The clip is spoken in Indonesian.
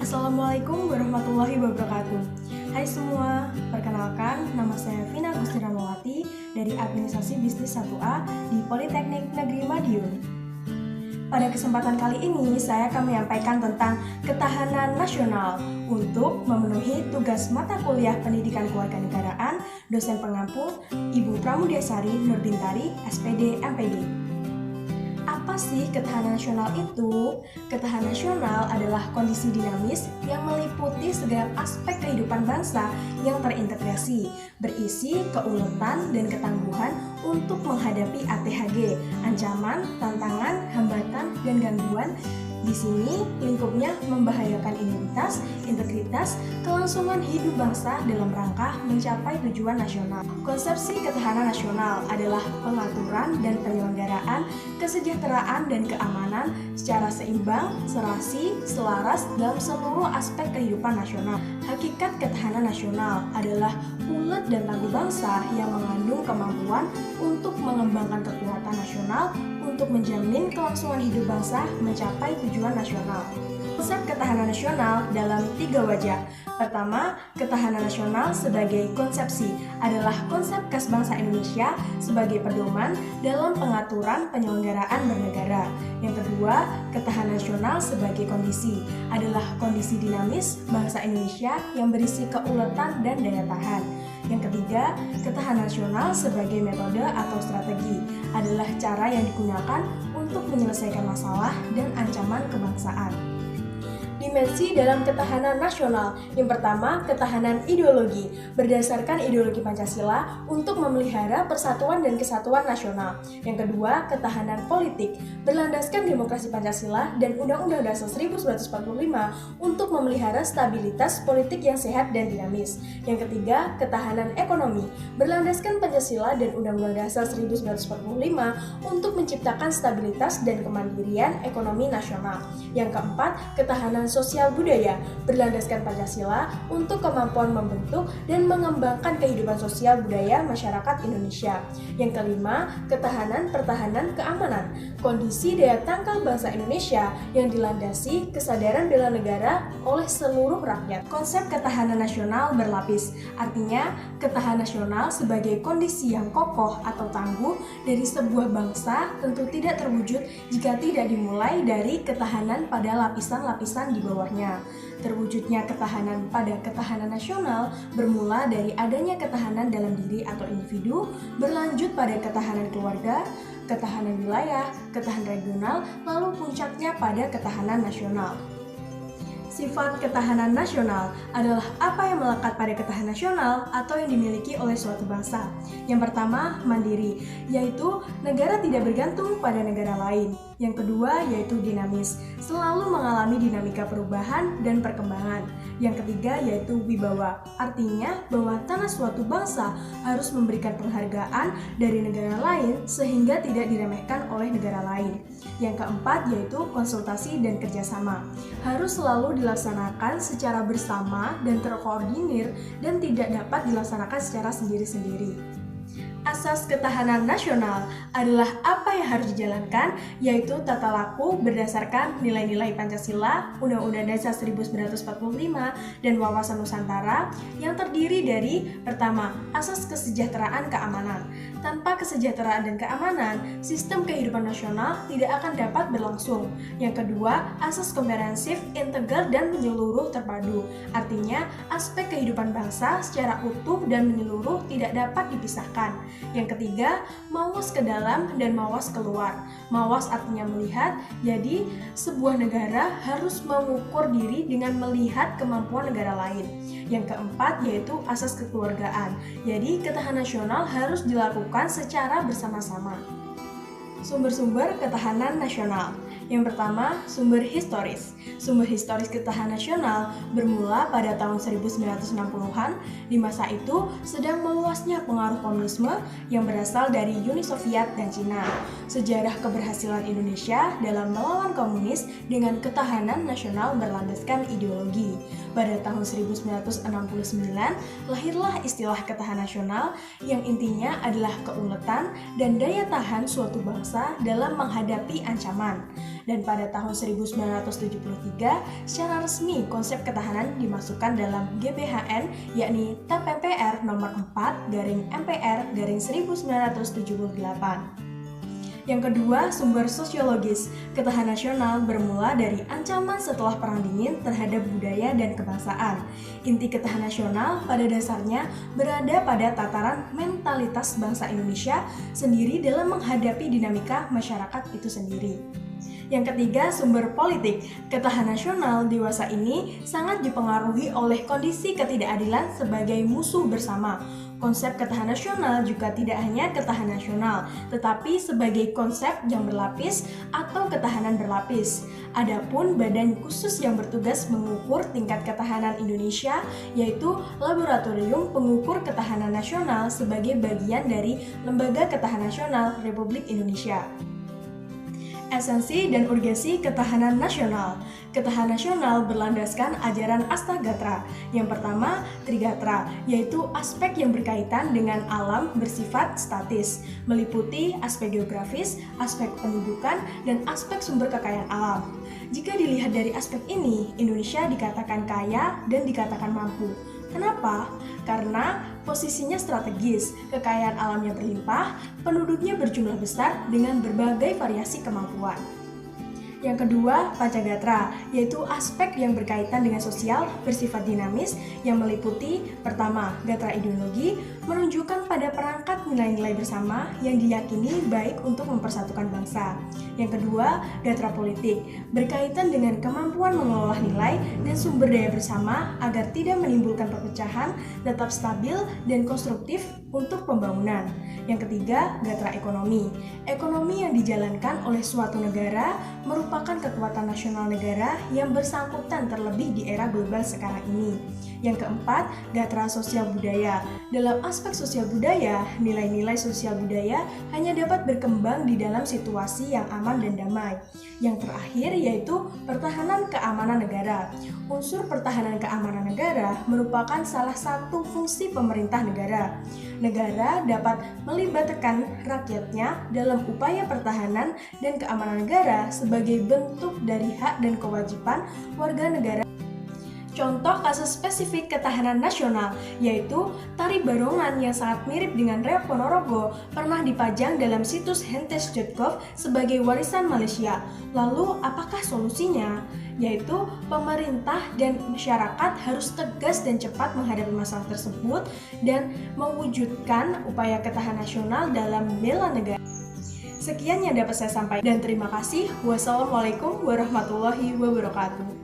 Assalamualaikum warahmatullahi wabarakatuh. Hai semua, perkenalkan nama saya Vina Gusti Ramawati dari Administrasi Bisnis 1A di Politeknik Negeri Madiun. Pada kesempatan kali ini saya akan menyampaikan tentang ketahanan nasional untuk memenuhi tugas mata kuliah Pendidikan Kewarganegaraan dosen pengampu Ibu Pramudiasari Nurbintari, SPD, MPD. Apa sih ketahanan nasional itu? Ketahanan nasional adalah kondisi dinamis yang meliputi segala aspek kehidupan bangsa yang terintegrasi, berisi keuletan dan ketangguhan untuk menghadapi ATHG, ancaman, tantangan, hambatan, dan gangguan. Di sini lingkupnya membahayakan identitas, integritas, kelangsungan hidup bangsa dalam rangka mencapai tujuan nasional. Konsepsi ketahanan nasional adalah pengaturan dan penyelenggaraan kesejahteraan dan keamanan secara seimbang, serasi, selaras dalam seluruh aspek kehidupan nasional. Hakikat ketahanan nasional adalah ulet dan tangguh bangsa yang mengandung kemampuan untuk mengembangkan kekuatan nasional untuk menjamin kelangsungan hidup bangsa mencapai tujuan nasional. Konsep ketahanan nasional dalam 3 wajah. Pertama, ketahanan nasional sebagai konsepsi adalah konsep khas bangsa Indonesia sebagai pedoman dalam pengaturan penyelenggaraan bernegara. Yang kedua, ketahanan nasional sebagai kondisi adalah kondisi dinamis bangsa Indonesia yang berisi keuletan dan daya tahan. Yang ketiga, ketahanan nasional sebagai metode atau strategi adalah cara yang digunakan untuk menyelesaikan masalah dan ancaman kebangsaan. Dimensi dalam ketahanan nasional. Yang pertama, ketahanan ideologi berdasarkan ideologi Pancasila untuk memelihara persatuan dan kesatuan nasional. Yang kedua, ketahanan politik berlandaskan demokrasi Pancasila dan Undang-Undang Dasar 1945 untuk memelihara stabilitas politik yang sehat dan dinamis. Yang ketiga, ketahanan ekonomi berlandaskan Pancasila dan Undang-Undang Dasar 1945 untuk menciptakan stabilitas dan kemandirian ekonomi nasional. Yang keempat, ketahanan sosial budaya berlandaskan Pancasila untuk kemampuan membentuk dan mengembangkan kehidupan sosial budaya masyarakat Indonesia. Yang kelima, ketahanan pertahanan keamanan, kondisi daya tangkal bangsa Indonesia yang dilandasi kesadaran bela negara oleh seluruh rakyat. Konsep ketahanan nasional berlapis, artinya ketahanan nasional sebagai kondisi yang kokoh atau tangguh dari sebuah bangsa tentu tidak terwujud jika tidak dimulai dari ketahanan pada lapisan-lapisan di bawahnya. Terwujudnya ketahanan pada ketahanan nasional bermula dari adanya ketahanan dalam diri atau individu, berlanjut pada ketahanan keluarga, ketahanan wilayah, ketahanan regional, lalu puncaknya pada ketahanan nasional. Sifat ketahanan nasional adalah apa yang melekat pada ketahanan nasional atau yang dimiliki oleh suatu bangsa. Yang pertama, mandiri, yaitu negara tidak bergantung pada negara lain. Yang kedua, yaitu dinamis, selalu mengalami dinamika perubahan dan perkembangan. Yang ketiga, yaitu wibawa, artinya bahwa tanah suatu bangsa harus memberikan penghargaan dari negara lain sehingga tidak diremehkan oleh negara lain. Yang keempat, yaitu konsultasi dan kerjasama, harus selalu dilaksanakan secara bersama dan terkoordinir dan tidak dapat dilaksanakan secara sendiri-sendiri. Asas ketahanan nasional adalah apa yang harus dijalankan, yaitu tata laku berdasarkan nilai-nilai Pancasila, Undang-Undang Dasar 1945, dan Wawasan Nusantara yang terdiri dari pertama, asas kesejahteraan keamanan. Tanpa kesejahteraan dan keamanan, sistem kehidupan nasional tidak akan dapat berlangsung. Yang kedua, asas komprehensif, integral, dan menyeluruh terpadu. Artinya, aspek kehidupan bangsa secara utuh dan menyeluruh tidak dapat dipisahkan. Yang ketiga, mawas ke dalam dan mawas keluar. Mawas artinya melihat, jadi sebuah negara harus mengukur diri dengan melihat kemampuan negara lain. Yang keempat, yaitu asas kekeluargaan. Jadi, ketahanan nasional harus dilakukan secara bersama-sama. Sumber-sumber ketahanan nasional. Yang pertama, sumber historis. Sumber historis ketahanan nasional bermula pada tahun 1960-an. Di masa itu sedang meluasnya pengaruh komunisme yang berasal dari Uni Soviet dan Cina. Sejarah keberhasilan Indonesia dalam melawan komunis dengan ketahanan nasional berlandaskan ideologi. Pada tahun 1969, lahirlah istilah ketahanan nasional yang intinya adalah keuletan dan daya tahan suatu bangsa dalam menghadapi ancaman. Dan pada tahun 1975, 2023, secara resmi konsep ketahanan dimasukkan dalam GBHN, yakni TAP MPR nomor 4/MPR/1978. Yang kedua, sumber sosiologis. Ketahanan nasional bermula dari ancaman setelah Perang Dingin terhadap budaya dan kebangsaan. Inti ketahanan nasional pada dasarnya berada pada tataran mentalitas bangsa Indonesia sendiri dalam menghadapi dinamika masyarakat itu sendiri. Yang ketiga, sumber politik. Ketahanan nasional dewasa ini sangat dipengaruhi oleh kondisi ketidakadilan sebagai musuh bersama. Konsep ketahanan nasional juga tidak hanya ketahanan nasional, tetapi sebagai konsep yang berlapis atau ketahanan berlapis. Adapun badan khusus yang bertugas mengukur tingkat ketahanan Indonesia, yaitu Laboratorium Pengukur Ketahanan Nasional sebagai bagian dari Lembaga Ketahanan Nasional Republik Indonesia. Esensi dan urgensi ketahanan nasional. Ketahanan nasional berlandaskan ajaran Astagatra. Yang pertama, Trigatra, yaitu aspek yang berkaitan dengan alam bersifat statis, meliputi aspek geografis, aspek pendudukan, dan aspek sumber kekayaan alam. Jika dilihat dari aspek ini, Indonesia dikatakan kaya dan dikatakan mampu. Kenapa? Karena posisinya strategis, kekayaan alamnya berlimpah, penduduknya berjumlah besar dengan berbagai variasi kemampuan. Yang kedua, Pancagatra, yaitu aspek yang berkaitan dengan sosial bersifat dinamis yang meliputi pertama, gatra ideologi, menunjukkan pada perangkat nilai-nilai bersama yang diyakini baik untuk mempersatukan bangsa. Yang kedua, gatra politik, berkaitan dengan kemampuan mengelola nilai dan sumber daya bersama agar tidak menimbulkan perpecahan, tetap stabil dan konstruktif untuk pembangunan. Yang ketiga, gatra ekonomi. Ekonomi yang dijalankan oleh suatu negara merupakan kekuatan nasional negara yang bersangkutan terlebih di era global sekarang ini. Yang keempat, gatra sosial budaya. Dalam aspek sosial budaya, nilai-nilai sosial budaya hanya dapat berkembang di dalam situasi yang aman dan damai. Yang terakhir yaitu pertahanan keamanan negara. Unsur pertahanan keamanan negara merupakan salah satu fungsi pemerintah negara. Negara dapat melibatkan rakyatnya dalam upaya pertahanan dan keamanan negara sebagai bentuk dari hak dan kewajiban warga negara. Contoh kasus spesifik ketahanan nasional yaitu tari barongan yang sangat mirip dengan reok Ponorogo pernah dipajang dalam situs heritage.gov sebagai warisan Malaysia. Lalu apakah solusinya? Yaitu pemerintah dan masyarakat harus tegas dan cepat menghadapi masalah tersebut dan mewujudkan upaya ketahanan nasional dalam bela negara. Sekian yang dapat saya sampaikan dan terima kasih. Wassalamualaikum warahmatullahi wabarakatuh.